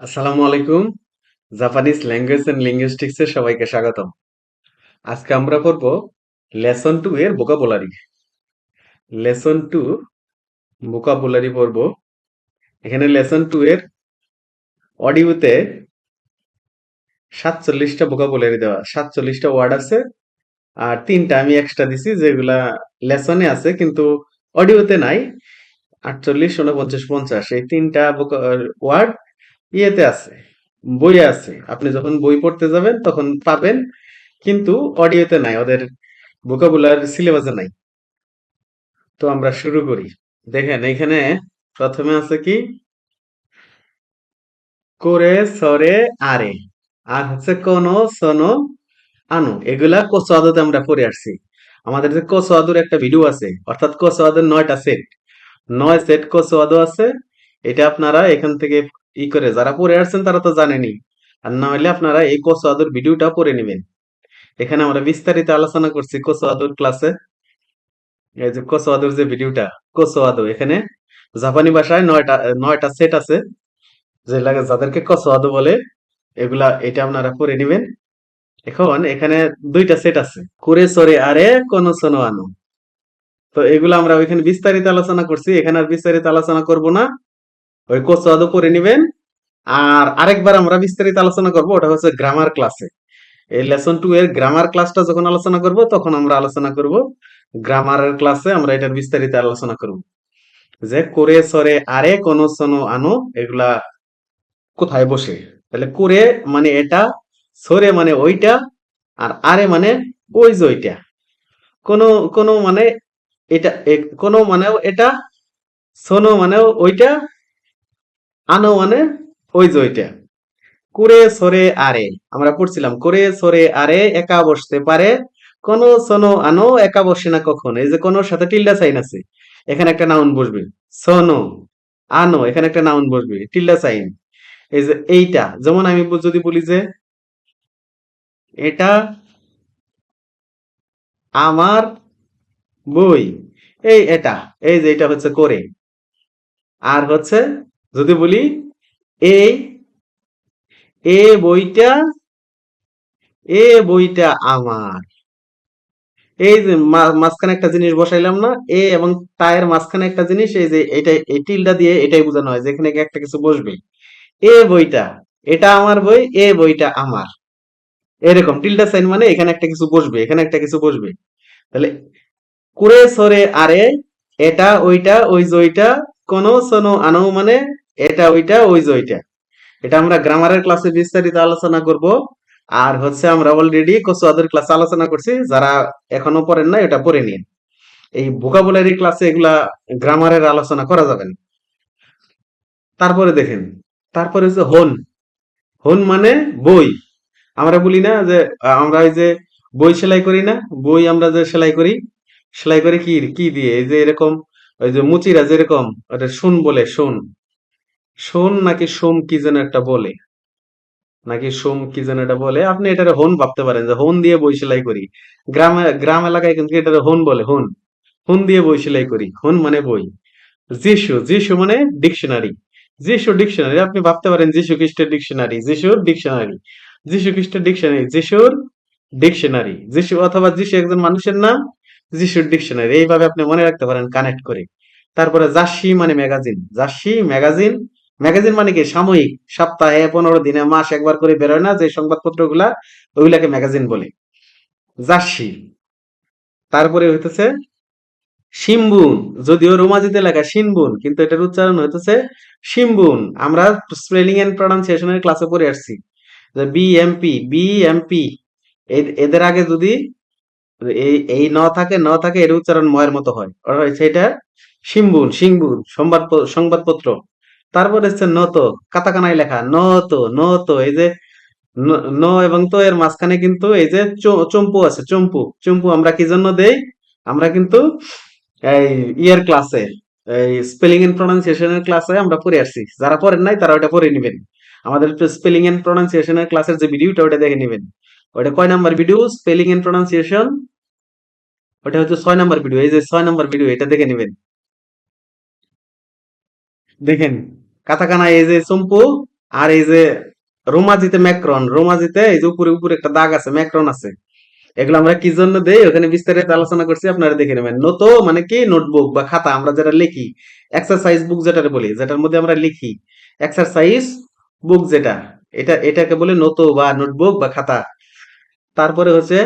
আসসালামু আলাইকুম। Japanese language and linguistics এর সবাইকে স্বাগতম। আজকে আমরা পড়ব লেসন 2 এর ভোকাবুলারি। লেসন 2 ভোকাবুলারি পড়ব। এখানে লেসন 2 এর অডিওতে 47টা ভোকাবুলারি দেওয়া, 47টা ওয়ার্ড আছে। আর 3টা আমি এক্সট্রা দিছি যেগুলা লেসনে আছে কিন্তু অডিওতে নাই। 48, 49, 50 এই 3টা ওয়ার্ড ইয়েতে আছে, বইয়ে আছে। আপনি যখন বই পড়তে যাবেন তখন পাবেন, কিন্তু অডিওতে নাই, ওদের ভোকাবুলারি সিলেবাসে নাই। তো আমরা শুরু করি। দেখেন এখানে প্রথমে আছে কি, করে সরে আরে, আর হচ্ছে কোন সোনো আনো, এগুলা কোসোয়াদোতে আমরা পড়ে আসছি। আমাদের যে কোসোয়াদোর একটা ভিডিও আছে, অর্থাৎ কোসোয়াদোর 9টা সেট, 9 সেট কোসোয়াদো আছে। এটা আপনারা এখান থেকে করে যারা পড়ে আসছেন তারা তো জানেনই, আর না হলে আপনারা এই কোসোয়াদোর ভিডিওটা পড়ে নেবেন। এখানে আমরা বিস্তারিত আলোচনা করছি কোসোয়াদোর ক্লাসে। এই যে কোসোয়াদোর যে ভিডিওটা, কোসোয়াদো এখানে জাপানি ভাষায় 9টা সেট আছে, যে লাগে যাদেরকে কোসোয়াদো বলে, এগুলা এটা আপনারা পড়ে নেবেন। এখন এখানে 2টা সেট আছে, কুরে সরে আরে কোন সোনো আনো। তো এগুলো আমরা ওইখানে বিস্তারিত আলোচনা করছি, এখানে আর বিস্তারিত আলোচনা করব না। ওই কোসোয়াদো পড়ে নেবেন। আর আরেকবার আমরা বিস্তারিত আলোচনা করব, ওটা হচ্ছে গ্রামার ক্লাসে। এই লেসন 2 এর গ্রামার ক্লাসটা যখন আলোচনা করব তখন আমরা আলোচনা করব, গ্রামারের ক্লাসে আমরা এটার বিস্তারিত আলোচনা করব, যে করে সরে আরে কোন সোনো আনো এগুলা কোথায় বসে। তাহলে করে মানে এটা, সরে মানে ওইটা, আর আরে মানে ওই যে ওইটা। কোনো কোনো মানে এটা, কোনো মানেও এটা, সোনো মানেও ওইটা, আনো মানে ওই যে ওইটা। কুরে সরে আরে আমরা পড়ছিলাম, করে সরে আরে একা বসতে পারে, কোন সোনো আনো একা বসে না কখন। এই যে কোনোর সাথে টিল্ডা সাইন আছে, এখানে একটা নাউন বসবে। সোনো আনো, এখানে একটা নাউন বসবে, টিল্ডা সাইন। এই যে এইটা, যেমন আমি যদি বলি যে এটা আমার বই, এই এটা, এই যে এটা হচ্ছে করে। আর হচ্ছে যদি বলি এই, এ বইটা, এ বইটা আমার, এই যে মাঝখানে একটা জিনিস বসাইলাম না, এ এবং তায়ের মাঝখানে একটা জিনিস, এই যে এটা, এই টিলটা দিয়ে এটাই বোঝানো হয় যে এখানে একটা কিছু বসবে। এ বইটা, এটা আমার বই, এ বইটা আমার, এরকম টিল্ডা সাইন মানে এখানে একটা কিছু বসবে, এখানে একটা কিছু বসবে। তাহলে কুরে সরে আরে, এটা ওইটা ওই যে ওইটা, কোন সোনো আনো মানে এটা ওইটা ওই যে ওইটা। এটা আমরা গ্রামারের ক্লাসে বিস্তারিত আলোচনা করব। আর হচ্ছে আমরা অলরেডি কোসোয়াদের ক্লাসে আলোচনা করছি, যারা এখনো পড়েন না এটা পড়ে নিন। এই ভোকাবুলারি ক্লাসে এগুলা গ্রামারের আলোচনা করা যাবে না। তারপরে দেখেন, তারপরে হচ্ছে হন। হন মানে বই। আমরা বলি না যে আমরা ওই যে বই সেলাই করি না, বই আমরা যে সেলাই করি, সেলাই করে কি কি দিয়ে, এই যে এরকম, ওই যে মুচিরা যেরকম ওটা শুন বলে, শুন, শোন নাকি সোম কি যেন একটা বলে, নাকি সোম কি যেন এটা বলে, আপনি এটারে হন ভাবতে পারেন যে হন দিয়ে বই সেলাই করি। গ্রাম এলাকায় কিন্তু এটারে হন বলে, হন, হন দিয়ে বই সেলাই করি, হন মানে বই। যিশু, যিশু মানে ডিকশনারি। যিশু ডিকশনারি, আপনি ভাবতে পারেন যিশু খ্রিস্টের ডিকশনারি, যিশুর ডিকশনারি, যিশু খ্রিস্টের ডিকশনারি, যিশুর ডিকশনারি, যিশু অথবা যিশু একজন মানুষের নাম, যিশুর ডিকশনারি, এইভাবে আপনি মনে রাখতে পারেন কানেক্ট করে। তারপরে জাসি মানে ম্যাগাজিন, জাসি ম্যাগাজিন। ম্যাগাজিন মানে কি, সাময়িক, সপ্তাহে 15 দিনে মাস একবার করে বেরোয় না যে সংবাদপত্র গুলা, ওইগুলাকে ম্যাগাজিন বলে, জাসি। তারপরে হইতেছে শিম্বুন, যদিও রোমাজিতে লেখা সিনবুন কিন্তু এটার উচ্চারণ হইতেছে শিম্বুন। আমরা স্পেলিং এন্ড প্রনাউন্সিয়েশনের ক্লাসে পড়ে আসছি যে বিএমপি, বিএমপি, এদের আগে যদি এই এই ন থাকে, ন থাকে, এর উচ্চারণ ময়ের মতো হয়, অর্থাৎ সেটা শিম্বুন, সিংবুন, সংবাদপত্র। তারপরে হচ্ছে নত, কাতাকানায় লেখা নত, নত, এই যে ন, ন এবং তো এর মাঝখানে কিন্তু এই যে চম্পু আছে, চম্পু, চম্পু আমরা কি জন্য দেই, আমরা কিন্তু এই ইয়ার ক্লাসে, এই স্পেলিং এন্ড প্রনাউন্সিয়েশনের ক্লাসে আমরা পড়ে আসছি। যারা পড়েন নাই তারা ওটা পড়ে নেবেন। আমাদের স্পেলিং এন্ড প্রনাউন্সিয়েশনের ক্লাসের যে ভিডিওটা ওটা দেখে নেবেন। ওটা কয় number video, spelling and pronunciation, ওটা হচ্ছে 6 নাম্বার ভিডিও। এই যে 6 নাম্বার ভিডিও, এটা দেখে নেবেন। দেখেন কাতাকানা, এই যে চম্পু আর এই যে রোমাজিতে ম্যাক্রন, রোমাজিতে এই যে উপরে উপরে একটা দাগ আছে, ম্যাক্রন আছে। এগুলো আমরা কি জন্য দেই ওখানে বিস্তারিত আলোচনা করছি, আপনারা দেখে নেবেন। নত মানে কি, নোটবুক বা খাতা, আমরা যেটা লিখি, এক্সারসাইজ বুক যেটা বলি, যেটার মধ্যে আমরা লিখি, এক্সারসাইজ বুক যেটা, এটাকে বলে নত বা নোটবুক বা খাতা। তারপরে হচ্ছে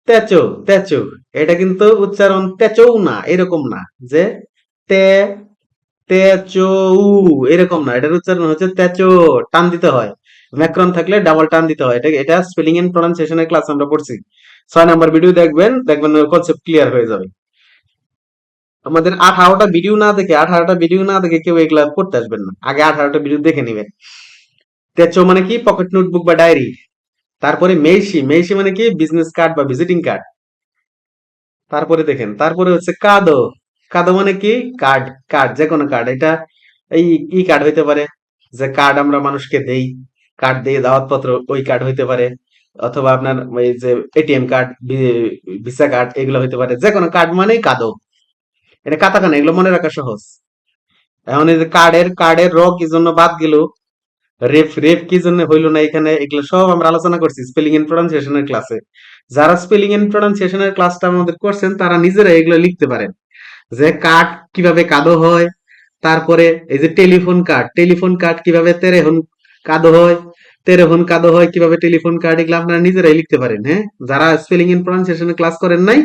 তেচো, তেচো, এটা কিন্তু উচ্চারণ তেচৌ না, এরকম না যে তে তেচো এরকম না, এটার উচ্চারণ হচ্ছে তেচো, টান দিতে হয়। ম্যাক্রন থাকলে ডাবল টান দিতে হয়। এটা স্পেলিং এন্ড প্রনাউন্সিয়েশনের ক্লাস আমরা পড়ছি। 6 নাম্বার ভিডিও দেখবেন, দেখবেন কনসেপ্ট ক্লিয়ার হয়ে যাবে। আমাদের 18টা ভিডিও না দেখে, 18টা ভিডিও না দেখে কেউ এগুলা পড়তে আসবেন না, আগে 18টা ভিডিও দেখে নিবেন। তেচো মানে কি, পকেট নোটবুক বা ডায়েরি। তারপরে মেইশি, মেইশি মানে কি, বিজনেস কার্ড বা ভিজিটিং কার্ড। তারপরে দেখেন, তারপরে হচ্ছে কাদো, কাদো মানে কি, কার্ড, কার্ড, যে কোনো কার্ড। এটা এই ই কার্ড হইতে পারে, যে কার্ড আমরা মানুষকে দেই, কার্ড দিয়ে দাওয়াতপত্র, ওই কার্ড হইতে পারে। অথবা আপনার এই যে এটিএম কার্ড, ভিসা কার্ড, এগুলো হইতে পারে। যে কোনো কার্ড মানেই কাদো। এটা কাতাকানা, এগুলো মনে রাখা সহজ। এখন এই যে কার্ডের র কি জন্য বাদ গেল, রেফ রেফ কি জন্য হইলো না এখানে, এগুলো সব আমরা আলোচনা করছি স্পেলিং এন্ড প্রনাউন্সিয়েশনের ক্লাসে। যারা স্পেলিং এন্ড প্রনাউন্সিয়েশনের ক্লাসটা আমাদের করছেন, তারা নিজেরা এগুলো লিখতে পারেন, যে কার্ড কিভাবে কাদো হয়। তারপরে এই যে টেলিফোন কার্ড, টেলিফোন কার্ড কিভাবে তেরেহন কাদো হয়, তেরেহন কাদো হয় কিভাবে টেলিফোন কার্ড, এগুলো আপনারা নিজেরাই লিখতে পারেন। হ্যাঁ, যারা স্পেলিং এন্ড প্রনাউন্সিয়েশনের ক্লাস করেন নাই,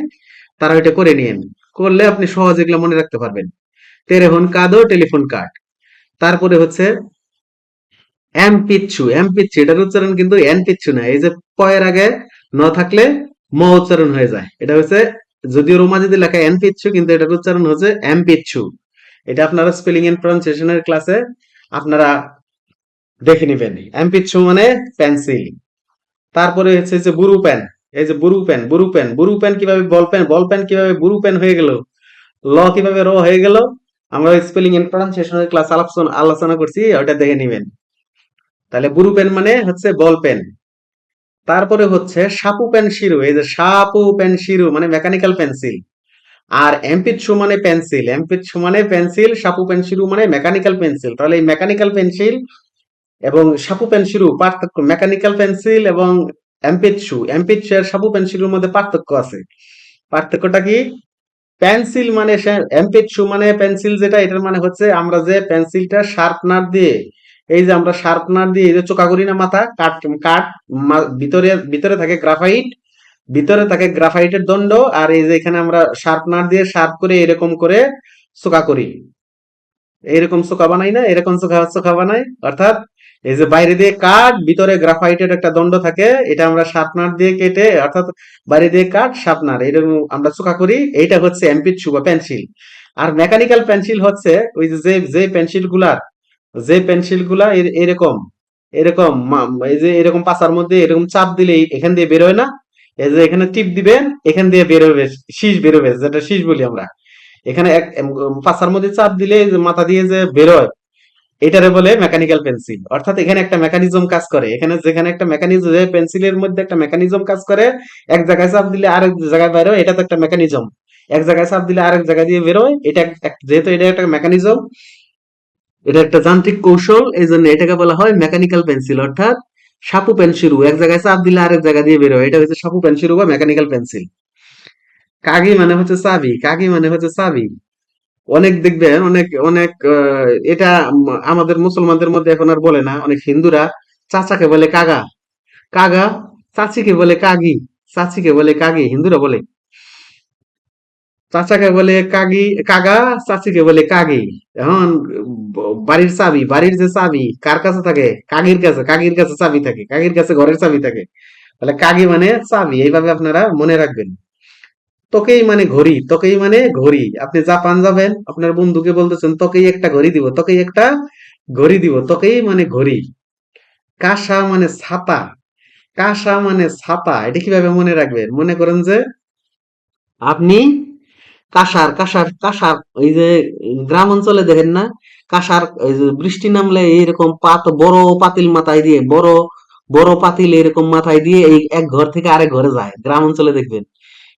তারা এটা করে নিয়েন, করলে আপনি সহজ এগুলো মনে রাখতে পারবেন। তেরেহন কাদো টেলিফোন কার্ড। তারপরে হচ্ছে এমপিচ্ছু, এমপিচ্ছু, এটার উচ্চারণ কিন্তু এন পিচ্ছু না, এই যে পয়ের আগে ন থাকলে ম উচ্চারণ হয়ে যায়। এটা হচ্ছে, যদিও রোমাজিতে লেখা এন পিচ্ছু, কিন্তু এটার উচ্চারণ হচ্ছে এম পিচ্ছু। এটা আপনারা স্পেলিং এন্ড প্রনাউন্সিয়েশনের ক্লাসে আপনারা দেখে নেবেন। এম পিচ্ছু মানে পেন্সিল। তারপরে হচ্ছে যে বুরু পেন, এই যে বুরু পেন, বুরু পেন, বুরু পেন কিভাবে বল পেন, বল পেন কিভাবে বুরু পেন হয়ে গেল, ল কিভাবে র হয়ে গেল, আমরা স্পেলিং এন্ড প্রনাউন্সিয়েশনের ক্লাস আলোচনা করছি, ওটা দেখে নেবেন। তাহলে বুরু পেন মানে হচ্ছে বল পেন। তারপরে হচ্ছে সাপু পেন শিরু, এই যে সাপু পেন শিরু মানে মেকানিক্যাল পেন্সিল। আর এমপিচ্ছু মানে পেন্সিল, এমপিচ্ছু মানে পেন্সিল, সাপু পেন শিরু মানে মেকানিক্যাল পেন্সিল। তাহলে এই মেকানিক্যাল পেন্সিল এবং সাপু পেন শিরু পার্থক্য, মেকানিক্যাল পেন্সিল এবং এমপিচ্ছু, এমপিচ্ছু আর সাপু পেন শিরুর মধ্যে পার্থক্য আছে। পার্থক্যটা কি, পেন্সিল মানে এমপিচ্ছু মানে পেন্সিল যেটা, এটার মানে হচ্ছে আমরা যে পেন্সিলটা শার্পনার দিয়ে, এই যে আমরা শার্পনার দিয়ে এই যে চোকা করি না, মাথা কাট, কাট, ভিতরে ভিতরে থাকে গ্রাফাইট, ভিতরে থাকে গ্রাফাইটের দণ্ড, আর এই যে এখানে আমরা শার্পনার দিয়ে শার্প করে এরকম করে চোকা করি, এরকম চোকা বানাই না, এরকম চোখা চোখা বানাই। অর্থাৎ এই যে বাইরে দিয়ে কাঠ, ভিতরে গ্রাফাইটের একটা দণ্ড থাকে, এটা আমরা শার্পনার দিয়ে কেটে, অর্থাৎ বাইরে দিয়ে কাঠ, শার্পনার, এরকম আমরা চোখা করি। এইটা হচ্ছে এমপিচ্ছু বা পেন্সিল। আর মেকানিক্যাল পেন্সিল হচ্ছে ওই যে যে পেন্সিল গুলার, যে পেন্সিল গুলা এরকম এরকম এই যে এরকম পাতার মধ্যে এরকম চাপ দিলে এখান দিয়ে বেরোয় না, এই যে এখানে টিপ দিবেন, এখান দিয়ে বেরোবে, শীষ বেরোবে, যেটা শীষ বলি আমরা। এখানে এক পাতার মধ্যে চাপ দিলে এই যে মাথা দিয়ে যে বেরোয়, এটারে বলে মেকানিক্যাল পেন্সিল। অর্থাৎ এখানে একটা মেকানিজম কাজ করে, এখানে যেখানে একটা মেকানিজম, যে পেন্সিলের মধ্যে একটা মেকানিজম কাজ করে, এক জায়গায় চাপ দিলে আরেক জায়গায় বেরোয়, এটা তো একটা মেকানিজম। এক জায়গায় চাপ দিলে আরেক জায়গা দিয়ে বেরোয়, এটা যেহেতু এটা একটা মেকানিজম, এটা একটা যান্ত্রিক কৌশল, এই জন্য এটাকে বলা হয় মেকানিক্যাল পেন্সিল। অর্থাৎ সাপু পেন্সিলু, এক জায়গায় চাপ দিলে আরেক জায়গা দিয়ে বেরোয়, এটা হচ্ছে সাপু পেন্সিলু বা মেকানিক্যাল পেন্সিল। কাগি মানে হচ্ছে চাবি, কাগি মানে হচ্ছে চাবি। অনেক দেখবেন, অনেক অনেক এটা আমাদের মুসলমানদের মধ্যে এখন আর বলে না, অনেক হিন্দুরা চাচাকে বলে কাগা, কাগা, চাচিকে বলে কাগি, চাচিকে বলে কাগি, হিন্দুরা বলে। চাচাকে বলে কাগি, কাগা, চাচিকে বলে কাগি। এখন বাড়ির চাবি, বাড়ির যে চাবি কার কাছে থাকে, কাগির কাছে, কাগির কাছে চাবি থাকে, কাগির কাছে ঘরের চাবি থাকে। তাহলে কাগি মানে চাবি, এইভাবে আপনারা মনে রাখবেন। তোকেই মানে ঘড়ি, তোকেই মানে ঘড়ি। আপনি জাপান যাবেন, আপনার বন্ধুকে বলতেছেন তোকেই একটা ঘড়ি দিব, তোকেই একটা ঘড়ি দিব, তোকেই মানে ঘড়ি। কাসা মানে ছাতা, কাসা মানে ছাতা, এটা কিভাবে মনে রাখবেন, মনে করেন যে আপনি কাঁসার, কাঁসার, কাঁসার, এই যে গ্রাম অঞ্চলে দেখেন না, কাঁসার, এই যে বৃষ্টি নামলে এইরকম বড় পাতিল মাথায় দিয়ে, বড় বড় পাতিল এরকম মাথায় দিয়ে এই এক ঘর থেকে আরেক ঘরে যায়, গ্রাম অঞ্চলে দেখবেন।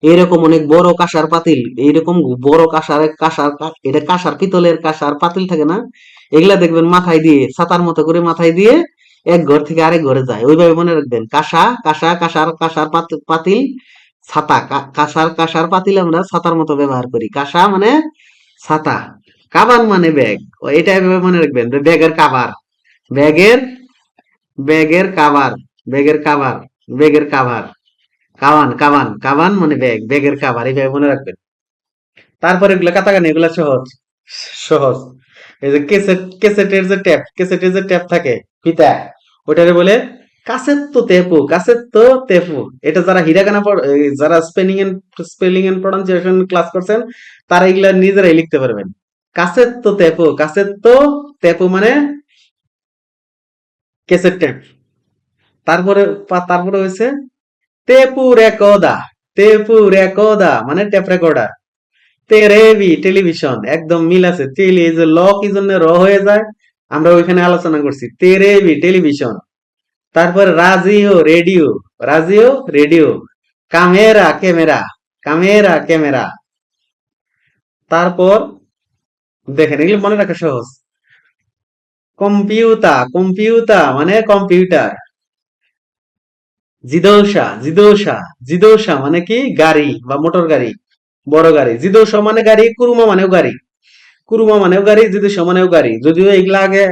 এরকম অনেক বড় কাঁসার পাতিল, এইরকম বড় কাঁসার, এটা কাঁসার, পিতলের কাঁসার পাতিল থাকে না, এগুলা দেখবেন মাথায় দিয়ে ছাতার মতো করে মাথায় দিয়ে এক ঘর থেকে আরেক ঘরে যায়, ওইভাবে মনে রাখবেন। কাঁসা, কাঁসা, কাঁসার, কাঁসার পাতিল, ছাতা, কাঁসার, কাঁসার পাতিল আমরা ছাতার মতো ব্যবহার করি। কাঁসা মানে ছাতা, কাবান মানে ব্যাগ। এটা এভাবে মনে রাখবেন যে ব্যাগের কাভার, ব্যাগের, ব্যাগের কাভার, ব্যাগের কাভার, ব্যাগের কাভার, কাবান, কাবান, কাবান মানে ব্যাগ, ব্যাগের কাভার, এইভাবে মনে রাখবেন। তারপরে এগুলা কাতাকানি, এগুলা সহজ, সহজ। এই যে কেসেটের যে ট্যাপ, কেসেটের যে ট্যাপ থাকে, ফিতা, ওটারে বলে কাসেত্তো তেপু, কাসেত্তো তেপু। এটা যারা হিরাগানা যারা স্পেলিং এন্ড প্রনাউন্সিয়েশন ক্লাস করছেন, তারা এগুলা নিজেরাই লিখতে পারবেন। কাসেত্তো তেপু, কাসেত্তো তেপু মানে কেসেট ট্যাপ। তারপরে তারপরে হয়েছে তেপু রেকর্ডা, তেপু রেকর্ডা মানে ট্যাপ রেকর্ডার। তেরেবি টেলিভিশন, একদম মিল আছে। টেলি, এই যে ল কি জন্য র হয়ে যায়, আমরা ওইখানে আলোচনা করছি। তেরেবি টেলিভিশন। তারপর রাজিও রেডিও, রাজিও radio. Camera camera, camera camera. তারপর দেখেন, এগুলো মনে রাখা সহজ। কম্পিউটার, কম্পিউটার মানে কম্পিউটার। জিদোসা, জিদোসা, জিদোসা মানে কি গাড়ি বা মোটর গাড়ি, বড় গাড়ি। জিদোসা মানে গাড়ি, কুরুমা মানেও গাড়ি, কুরুমা মানেও গাড়ি, জিদোসা মানেও গাড়ি। যদিও এগুলা আগে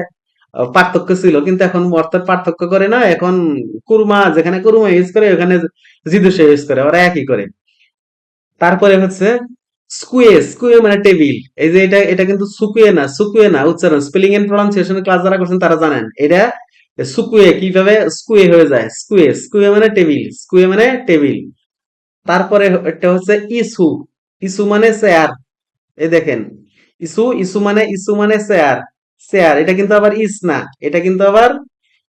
পার্থক্য ছিল, কিন্তু এখন অর্থাৎ পার্থক্য করে না। এখন কুরমা, যেখানে কুরমা ইউজ করে ওখানে জিদোসা ইউজ করে, ওরা একই করে। তারপরে হচ্ছে স্কুয়ে, স্কুয়ে মানে টেবিল। এই যে এটা, এটা কিন্তু সুকুয়ে না, সুকুয়ে না উচ্চারণ। স্পেলিং এন্ড প্রনাউন্সিয়েশন ক্লাস যারা করছেন তারা জানেন এটা সুকুয়ে কিভাবে স্কুয়ে হয়ে যায়। স্কুয়ে, স্কুয়ে মানে টেবিল, স্কুয়ে মানে টেবিল। তারপরে এটা হচ্ছে ইসু, ইসু মানে চেয়ার। এই দেখেন, ইসু, ইসু মানে, ইসু মানে চেয়ার, চেয়ার। এটা কিন্তু আবার ইস না, এটা কিন্তু আবার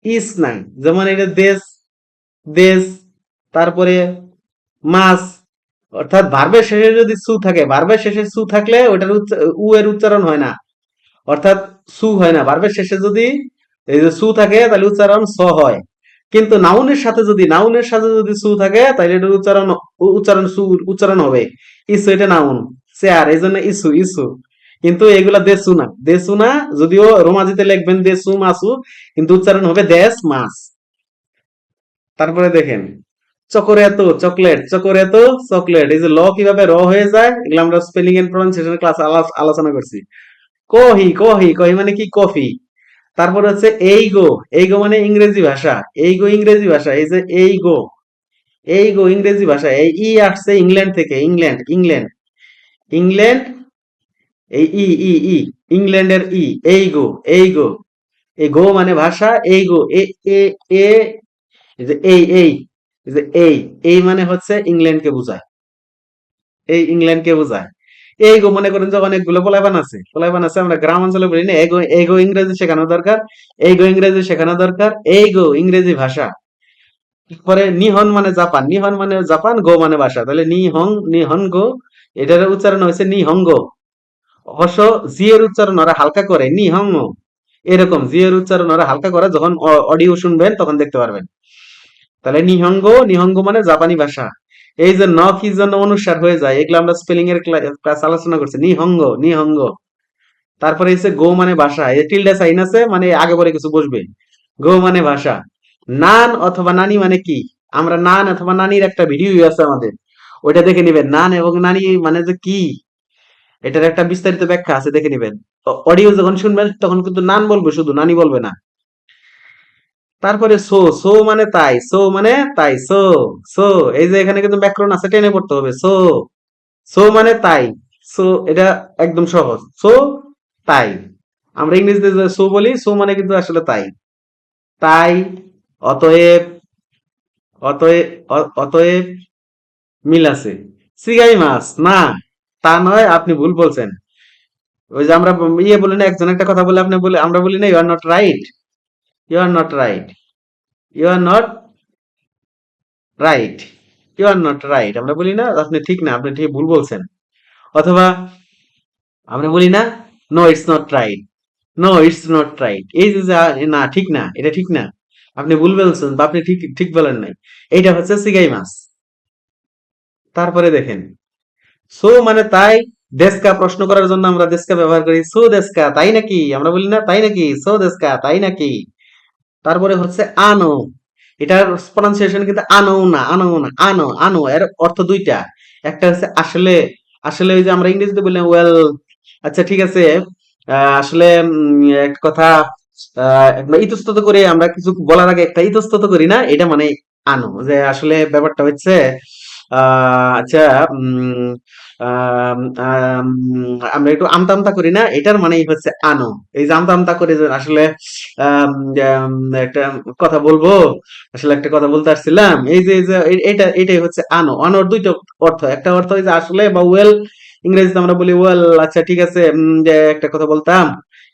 ইস না। যেমন এটা দেশ, দেশ। তারপরে মাছ, অর্থাৎ ভার্বের শেষে যদি সু থাকে, ভার্বের শেষে সু থাকলে ওটার উ এর উচ্চারণ হয় না, অর্থাৎ সু হয় না। ভার্বের শেষে যদি এই যে সু থাকে তাহলে উচ্চারণ স হয়। কিন্তু নাউনের সাথে যদি, নাউনের সাথে যদি সু থাকে তাহলে এটার উচ্চারণ, উচ্চারণ সু উচ্চারণ হবে। ইসু এটা নাউন, চেয়ার, এই জন্য ইসু, ইসু। কিন্তু এগুলা দেসু না, দেসু না। যদিও রোমাজিতে লিখবেন দেসু মাসু, কিন্তু উচ্চারণ হবে দেশ মাস। তারপরে দেখেন চকোরেতো, চকলেট, চকোরেতো চকলেট। এই যে ল কিভাবে র হয়ে যায়, এগুলো আমরা স্পেলিং এন্ড প্রনাউন্সিয়েশন ক্লাস আলোচনা করছি। কহি, কহি, কহি মানে কি কফি। তারপর হচ্ছে এই গো, এই গো মানে ইংরেজি ভাষা, এই গো ইংরেজি ভাষা। এই যে এই গো, এই গো ইংরেজি ভাষা। এই ই আসছে ইংল্যান্ড থেকে, ইংল্যান্ড, ইংল্যান্ড, ইংল্যান্ড। এই ই, ই, ই, ইংল্যান্ডের ই। এই গো, এই গো, এই গো মানে ভাষা, এই গো এ, এ, এ, এই যে এই যে এই মানে হচ্ছে ইংল্যান্ডকে বোঝায়, এই ইংল্যান্ডকে বোঝায়। এই গো মনে করেন যে অনেকগুলো পোলাপান আছে, পোলাপান আছে, আমরা গ্রাম অঞ্চলে বলি না এগো, এগো ইংরেজি শেখানো দরকার, এই গো ইংরেজি শেখানো দরকার, এই গো ইংরেজি ভাষা। পরে নিহন মানে জাপান, নিহন মানে জাপান, গো মানে ভাষা, তাহলে নিহং, নিহন গো। এটার উচ্চারণ হয়েছে নিহঙ্গ। অবশ্য জি এর উচ্চারণ ওরা হালকা করে, নিহঙ্গ। এরকম জি এর উচ্চারণ ওরা হালকা করে, যখন অডিও শুনবেন তখন দেখতে পারবেন। তাহলে নিহঙ্গ, নিহঙ্গ মানে জাপানি ভাষা। এই যে ন কি জন্য অনুসার হয়ে যায়, এগুলো আমরা স্পেলিং এর ক্লাস আলোচনা করছি। নিহঙ্গ, নিহঙ্গ। তারপরে হচ্ছে গো মানে ভাষা, এই টিল্ডা সাইন আছে মানে আগে পরে কিছু বসবে। গো মানে ভাষা। নান অথবা নানি মানে কি, আমরা নান অথবা নানির একটা ভিডিও আছে আমাদের, ওইটা দেখে নিবেন। নান এবং নানি মানে যে কি, এটার একটা বিস্তারিত ব্যাখ্যা আছে, দেখে নিবেন। অডিও যখন শুনবেন তখন কিন্তু নান বলবে, শুধু নানি বলবে না। তারপরে সো, সো মানে তাই, সো মানে তাই, সো, সো। এই যে এখানে কিন্তু ব্যাকরণ আছে, টেনে পড়তে হবে। সো, সো মানে তাই, সো এটা একদম সহজ। সো তাই, আমরা ইংরেজিতে যে সো বলি, সো মানে কিন্তু আসলে তাই, তাই, অতএব, অতএব, অতএব, মিল আছে। সিগাই মাছ না, তা নয়, আপনি ভুল বলছেন। ওই যে আমরা ইয়ে বলি না, একজন একটা কথা বলে আপনি বলে, আমরা বলি না you are not right, you are not right, you are not right, you are not right, আমরা বলি না আপনি ঠিক না, আপনি ঠিক ভুল বলছেন। অথবা আমরা বলি না no it's not right, no it's not right. এই যে না ঠিক না, এটা ঠিক না, আপনি ভুল বলছেন বা আপনি ঠিক ঠিক বলেন নাই, এইটা হচ্ছে সিগাই মাছ। তারপরে দেখেন সো মানে তাই, দেশকা প্রশ্ন করার জন্য আমরা দেশকা ব্যবহার করি। সো দেশকা তাই নাকি, আমরা বলি না তাই নাকি, সো দেশকা তাই নাকি। তারপরে হচ্ছে আনো, এটার প্রনাউন্সিয়েশন কিন্তু আনো না, আনো না, আনো, আনো, এর অর্থ দুইটা। একটা হচ্ছে আসলে, আসলে ওই যে আমরা ইংরেজিতে বললাম ওয়েল, আচ্ছা ঠিক আছে, আসলে একটা কথা একবার ইতস্তত করে, আমরা কিছু বলার আগে একটা ইতস্তত করি না, এটা মানে আনো, যে আসলে ব্যাপারটা হচ্ছে আচ্ছা, উম আম, আম, আমরা একটু আমতা আমতা করি না, এটার মানেই হচ্ছে আনো। এই যে আমতা আমতা করে যে আসলে আম, আম, একটা কথা বলবো, আসলে একটা কথা বলতে আসছিলাম, এই যে এটা এটাই হচ্ছে আনো। আনোর দুইটা অর্থ, একটা অর্থ হচ্ছে আসলে বা ওয়েল, ইংরেজিতে আমরা বলি ওয়েল, আচ্ছা ঠিক আছে, যে একটা কথা বলতাম,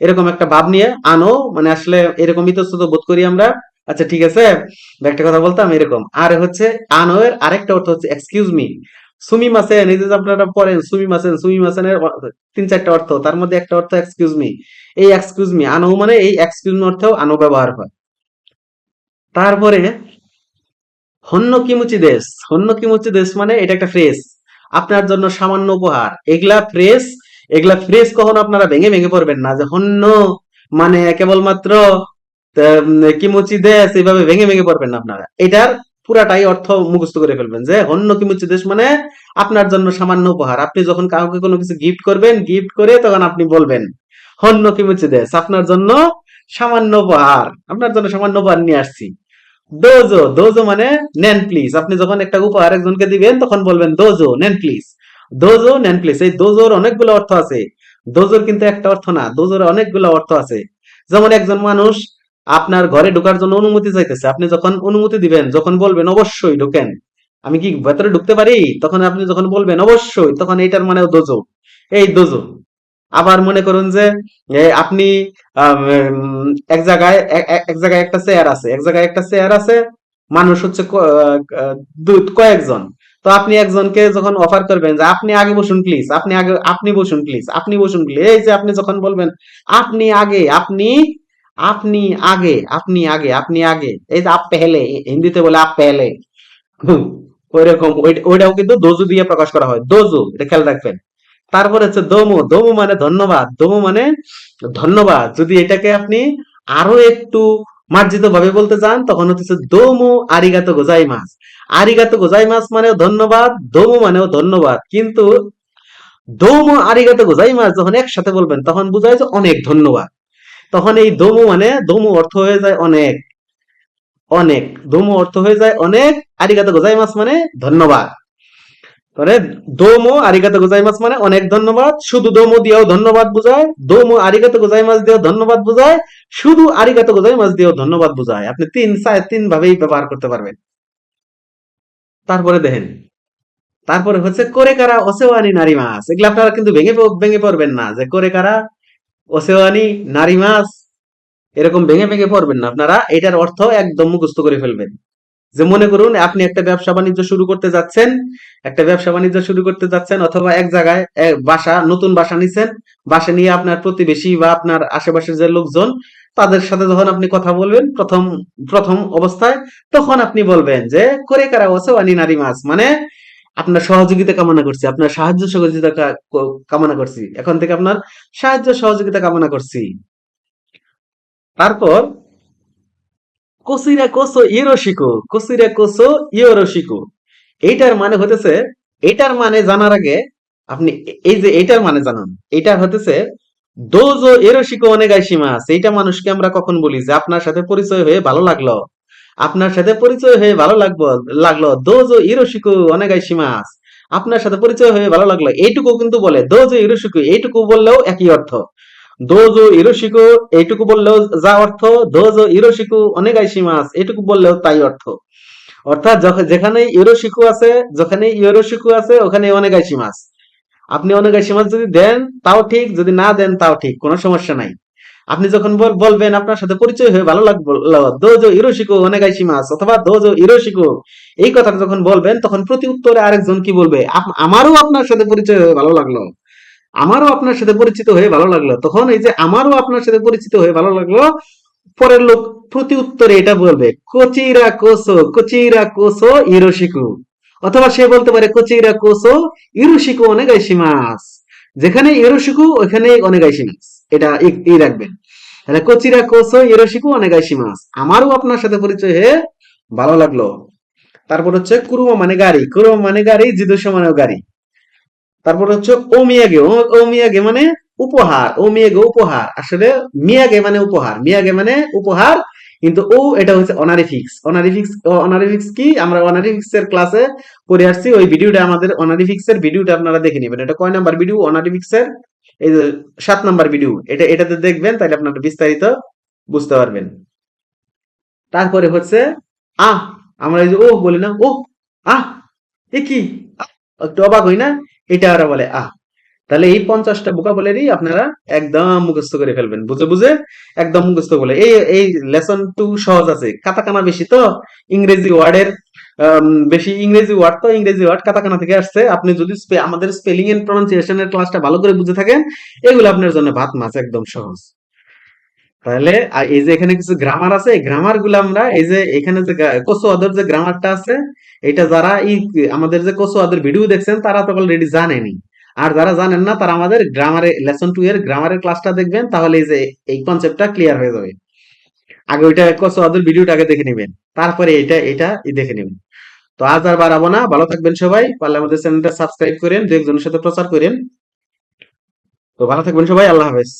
এরকম একটা ভাব নিয়ে আনো, মানে আসলে এরকম ইতস্তত বোধ করি আমরা, আচ্ছা ঠিক আছে, বা একটা কথা বলতাম এরকম। আর হচ্ছে আনো এর আরেকটা অর্থ হচ্ছে এক্সকিউজ মি, সুমি মাসেন, এই যে আপনারা পড়েন সুমি মাসেন, সুমি মাসেনের তিন চারটা অর্থ, তার মধ্যে একটা অর্থ এক্সকিউজ মি। এই এক্সকিউজ মি, আনো মানে এই এক্সকিউজ মি অর্থেও আনো ব্যবহার হয়। তারপরে হন্য কিমুচি দেশ, হন্য কিমুচি দেশ মানে এটা একটা ফ্রেজ, আপনার জন্য সামান্য উপহার, এগুলা ফ্রেজ কখনো আপনারা ভেঙে ভেঙে পড়বেন না, যে হন্য মানে কেবলমাত্র কিমুচি দেশ এইভাবে ভেঙে ভেঙে পড়বেন না আপনারা, এটার পুরাটাই অর্থ মুখস্থ করে ফেলবেন, যে হন্য কিমুচি দেশ মানে আপনার জন্য সামান্য উপহার। আপনি যখন কাউকে কোনো কিছু গিফট করবেন, গিফট করে তখন আপনি বলবেন হন্য কিমুচি দেশ, আপনার জন্য সামান্য উপহার, আপনার জন্য সামান্য উপহার নিয়ে আসছি। দোজো, দোজো মানে নেন প্লিজ, আপনি যখন একটা উপহার একজনকে দিবেন তখন বলবেন দোজো নেন প্লিজ, দোজো নেন প্লিজ। এই দোজোর অনেকগুলো অর্থ আছে, দোজোর কিন্তু একটা অর্থ না, দোজোর অনেকগুলো অর্থ আছে। যেমন একজন মানুষ আপনার ঘরে ঢোকার জন্য অনুমতি চাইতেছে, আপনি যখন অনুমতি দিবেন, যখন বলবেন অবশ্যই ঢোকেন, আমি কি ভেতরে ঢুকতে পারি, তখন আপনি যখন বলবেন অবশ্যই, তখন এইটার মানে দোজো, এই দোজো। আবার মনে করুন যে আপনি এক জায়গায় একটা চেয়ার আছে, এক জায়গায় একটা চেয়ার আছে, মানুষ হচ্ছে কয়েকজন, তো আপনি একজনকে যখন অফার করবেন যে আপনি আগে বসুন প্লিজ, আপনি আগে, আপনি বসুন প্লিজ, আপনি বসুন প্লিজ, এই যে আপনি যখন বলবেন আপনি আগে, আপনি আগে, আপনি আগে, আপনি আগে, এই যে আপ পেহলে, হিন্দিতে বলে আপ পেহলে, ওইরকম ওইটাও কিন্তু দোজো দিয়ে প্রকাশ করা হয়, দোজো, এটা খেয়াল রাখবেন। তারপর হচ্ছে দোমো, দোমো মানে ধন্যবাদ, দোমো মানে ধন্যবাদ। যদি এটাকে আপনি আরো একটু মার্জিত ভাবে বলতে চান, তখন হচ্ছে দোমো আরিগাতো গোজাইমাস। আরিগাতো গোজাইমাস মানেও ধন্যবাদ, দোমো মানেও ধন্যবাদ, কিন্তু দোমো আরিগাতো গোজাইমাস যখন একসাথে বলবেন তখন বোঝায় যে অনেক ধন্যবাদ। তখন এই দোমো মানে দোমো অর্থ হয়ে যায় অনেক, অনেক, দোমো অর্থ হয়ে যায় অনেক, আরিগাতো গোজাইমাস মানে ধন্যবাদ। মানে দোমো আরিগাতো গোজাইমাস মানে অনেক ধন্যবাদ, শুধু দোমো দিয়েও ধন্যবাদ বোঝায়, দোমো আরিগাতো গোজাইমাস দিয়েও ধন্যবাদ বোঝায়, শুধু আরিগাতো গোজাইমাস দিয়েও ধন্যবাদ বোঝায়। আপনি তিন ভাবেই ব্যবহার করতে পারবেন। তারপরে দেখেন, তারপরে হচ্ছে করে কারা অসেওয়ানি নারী মাছ, এগুলো আপনারা কিন্তু ভেঙে ভেঙে পড়বেন না, যে করে কারা অসেওয়ানি নারী মাছ, এরকম ভেঙে ভেঙে পড়বেন না আপনারা, এটার অর্থ একদম মুখস্থ করে ফেলবেন। যে মনে করুন আপনি একটা ব্যবসা বাণিজ্য শুরু করতে যাচ্ছেন, একটা ব্যবসা বাণিজ্য শুরু করতে যাচ্ছেন, অথবা এক জায়গায় নতুন বাসা নিছেন, বাসা নিয়ে আপনার প্রতিবেশী বা আপনার আশেপাশের যে লোকজন, তাদের সাথে যখন আপনি কথা বলবেন প্রথম প্রথম অবস্থায়, তখন আপনি বলবেন যে করে কারা ওসে আনি নারী মাছ, মানে আপনার সহযোগিতা কামনা করছি, আপনার সাহায্য সহযোগিতা কামনা করছি, এখন থেকে আপনার সাহায্য সহযোগিতা কামনা করছি। তারপর কোসিরা কোসো ইয়োরোশিকো, কোসিরা কোসো ইয়োরোশিকো, এইটার মানে হতেছে, এটার মানে জানার আগে আপনি এই যে এটার মানে জানুন, এটা হতেছে দোজো এরোশিকো অনেগাইশিমাস। এইটা মানুষকে আমরা কখন বলি, যে আপনার সাথে পরিচয় হয়ে ভালো লাগলো, আপনার সাথে পরিচয় হয়ে ভালো লাগলো দোজো ইরোশিকো অনেগাইশিমাস, আপনার সাথে পরিচয় হয়ে ভালো লাগলো, এইটুকু কিন্তু বলে দোজো ইরোশিকো, এইটুকু বললেও একই অর্থ। দোজো ইরোশিকো এইটুকু বললেও যা অর্থ, দোজো ইরোশিকো অনেগাইশিমাস এইটুকু বললেও তাই অর্থ। অর্থাৎ যেখানে ইউরোশিকু আছে, যেখানে ইউরোশিকু আছে ওখানে অনেগাইশি মাছ। আপনি অনেগাইশি মাছ যদি দেন তাও ঠিক, যদি না দেন তাও ঠিক, কোনো সমস্যা নাই। আপনি যখন বলবেন আপনার সাথে পরিচয় হয়ে ভালো লাগলো, দোজো ইরোশিকো অনেগাইশি মাছ, অথবা দোজো ইরোশিকো, এই কথাটা যখন বলবেন তখন প্রতি উত্তরে আরেকজন কি বলবে, আমারও আপনার সাথে পরিচয় হয়ে ভালো লাগলো, আমারও আপনার সাথে পরিচিত হয়ে ভালো লাগলো, তখন এই যে আমারও আপনার সাথে পরিচিত হয়ে ভালো লাগলো, পরের লোক প্রতি উত্তরে এটা বলবে কোচিরা কোসো ইরোশিকু, অথবা সে বলতে পারে কোচিরা কোসো ইরোশিকু অনেগাইশিমাস, যেখানে ইরোশিকু ওখানে অনেগাইশিমাস, এটা এই রাখবেন। তাহলে কচিরা কোসো ইরোশিকু অনেগাইশিমাস। আমারও আপনার সাথে পরিচয় হয়ে ভালো লাগলো। তারপর হচ্ছে কুরুমা মানে গাড়ি, কুরুমা মানে গাড়ি, জিদোশো মানেও গাড়ি। তারপর হচ্ছে ওমিয়াগে, ওমিয়াগে মানে উপহার, ওমিয়াগে উপহার। আসলে মিয়াগে মানে উপহার, মিয়াগে মানে উপহার, কিন্তু ও এটা হচ্ছে অনারিফিক্স। অনারিফিক্স, অনারিফিক্স কি আমরা অনারিফিক্স এর ক্লাসে করে আসছি, ওই ভিডিওটা আমাদের অনারিফিক্স এর ভিডিওটা আপনারা দেখে নেবেন। এটা কয় নাম্বার ভিডিও অনারিফিক্স এর? এই যে 7 নাম্বার ভিডিও, এটাতে দেখবেন, তাহলে আপনারা বিস্তারিত বুঝতে পারবেন। তারপরে হচ্ছে আহ, আমরা এই যে ও বলি না, ও আহ, এ কি, একটু অবাক হই না, এটা ওরা বলে আহ। তাহলে এই 50টা ভোকাবুলারি আপনারা একদম মুখস্থ করে ফেলবেন, বুঝে বুঝে একদম মুখস্থ বলে। এই এই লেসন 2 সহজ আছে, কাটাকানা বেশি তো, ইংরেজি ওয়ার্ডের বেশি, ইংরেজি ওয়ার্ড তো, ইংরেজি ওয়ার্ড কাটাকানা থেকে আসছে। আপনি যদি আমাদের স্পেলিং এন্ড প্রনাউন্সিয়েশনের ক্লাসটা ভালো করে বুঝে থাকেন, এগুলো আপনার জন্য ভাত মাছ একদম সহজ। তাহলে আর এই যে এখানে কিছু গ্রামার আছে, এই গ্রামার গুলো আমরা এই যে এখানে যে কোসোয়াদের যে গ্রামারটা আছে, এটা যারা এই আমাদের যে কোসোয়াদের ভিডিও দেখছেন তারা তো অলরেডি জানেনি। আর যারা জানেন না তারা আমাদের গ্রামারে লেসন 2 এর গ্রামারের ক্লাসটা দেখবেন, তাহলে এই যে এই কনসেপ্টটা ক্লিয়ার হয়ে যাবে। আগে ওইটা কোসোয়াদের ভিডিওটা আগে দেখে নেবেন, তারপরে এটা দেখে নেবেন। তো আজ আর বাড়াবো না, ভালো থাকবেন সবাই, পারলে আমাদের চ্যানেলটা সাবস্ক্রাইব করেন, দু একজনের সাথে প্রচার করেন। তো ভালো থাকবেন সবাই, আল্লাহ হাফেজ।